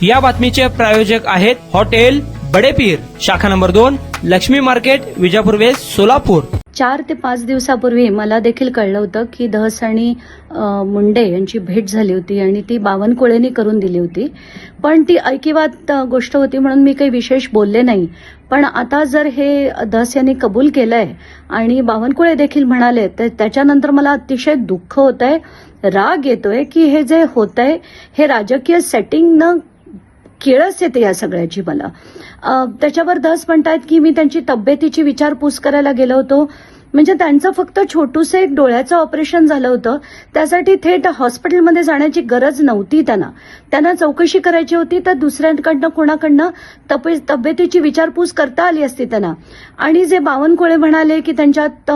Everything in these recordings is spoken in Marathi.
या बातमीचे प्रायोजक आहेत हॉटेल बडेपीर, शाखा number 2, Laxmi market, Vijapur west, Solapur. 4 ते 5 दिवसापूर्वी मला देखील कळलं होतं की धस आणि मुंडे यांची भेट झाली होती आणि ती बावनकुळेंनी करून दिली होती. पण ती ऐकिवात गोष्ट होती म्हणून मी काही विशेष बोलले नाही. पण आता जर हे धस यांनी कबूल केलंय आणि बावनकुळे देखील म्हणाले, तर त्याच्यानंतर मला अतिशय दुःख होतंय, राग येतोय की हे जे होतंय हे राजकीय सेटिंग न किळस येते या सगळ्याची मला. त्याच्यावर धस म्हणतायत की मी त्यांची तब्येतीची विचारपूस करायला गेलो होतो. म्हणजे त्यांचं फक्त छोटूसं एक डोळ्याचं ऑपरेशन झालं होतं, त्यासाठी थेट हॉस्पिटलमध्ये जाण्याची गरज नव्हती त्यांना चौकशी करायची होती तर दुसऱ्यांकडनं कोणाकडनं तब्येतीची विचारपूस करता आली असती त्यांना. आणि जे बावनकुळे म्हणाले की त्यांच्यात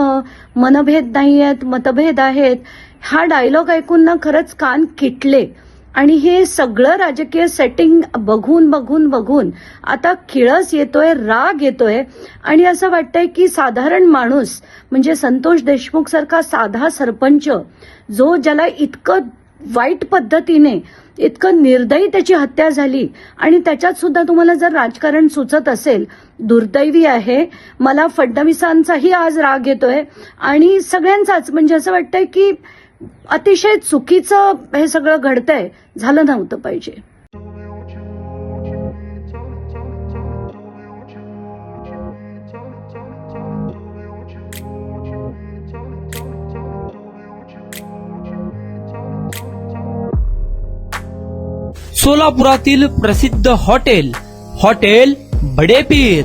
मनभेद नाही आहेत, मतभेद आहेत, हा डायलॉग ऐकून ना खरंच कान किटले. आणि हे सगळं राजकीय सेटिंग बघून आता किळस येतोय, राग येतोय आणि असं वाटतंय की साधारण माणूस म्हणजे संतोष देशमुख सारखा साधा सरपंच जो ज्याला इतकं वाईट पद्धतीने इतकं निर्दयी त्याची हत्या झाली आणि त्याच्यात सुद्धा तुम्हाला जर राजकारण सुचत असेल, दुर्दैवी आहे. मला फडणवीसांचाही आज राग येतोय आणि सगळ्यांचाच. म्हणजे असं वाटतंय की अतिशय चुकीचं हे सगळं घडतंय, झालं नव्हतं पाहिजे. सोलापुरातील प्रसिद्ध हॉटेल बडेपीर.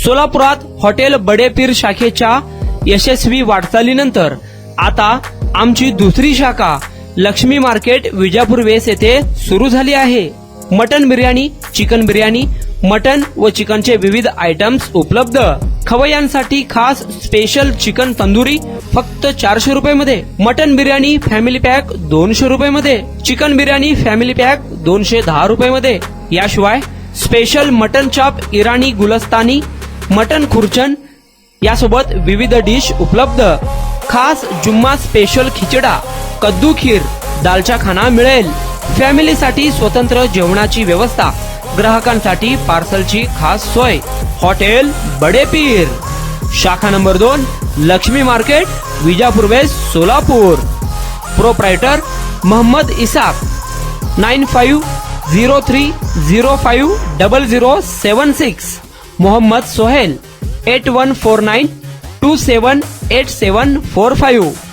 सोलापुरात हॉटेल बडेपीर शाखेच्या यशस्वी वाटचालीनंतर आता आमची दुसरी शाखा लक्ष्मी मार्केट, विजापूर वेस्ट येथे सुरू झाली आहे. Mutton biryani, chicken biryani, mutton व चिकनचे विविध आयटम्स उपलब्ध. खवय्यांसाठी खास स्पेशल चिकन तंदुरी फक्त 400 रुपये. मटन बिर्याणी फॅमिली पॅक 200 रुपये. चिकन बिर्याणी फॅमिली पॅक 210 रुपये. याशिवाय स्पेशल मटन चाप, इराणी गुलस्तानी, मटन खुर्चन यासोबत विविध डिश उपलब्ध. खास जुम्मा स्पेशल खिचडा, कद्दू खीर, दालचा खाना मिळेल. फॅमिलीसाठी स्वतंत्र जेवणाची व्यवस्था, ग्राहकांसाठी पार्सलची खास सोय. हॉटेल बडेपीर, शाखा number 2, Laxmi market, Vijapur west, Solapur. Proprietor Mohammad Isaq. 9503050076. Mohammad Sohail. 8149278745.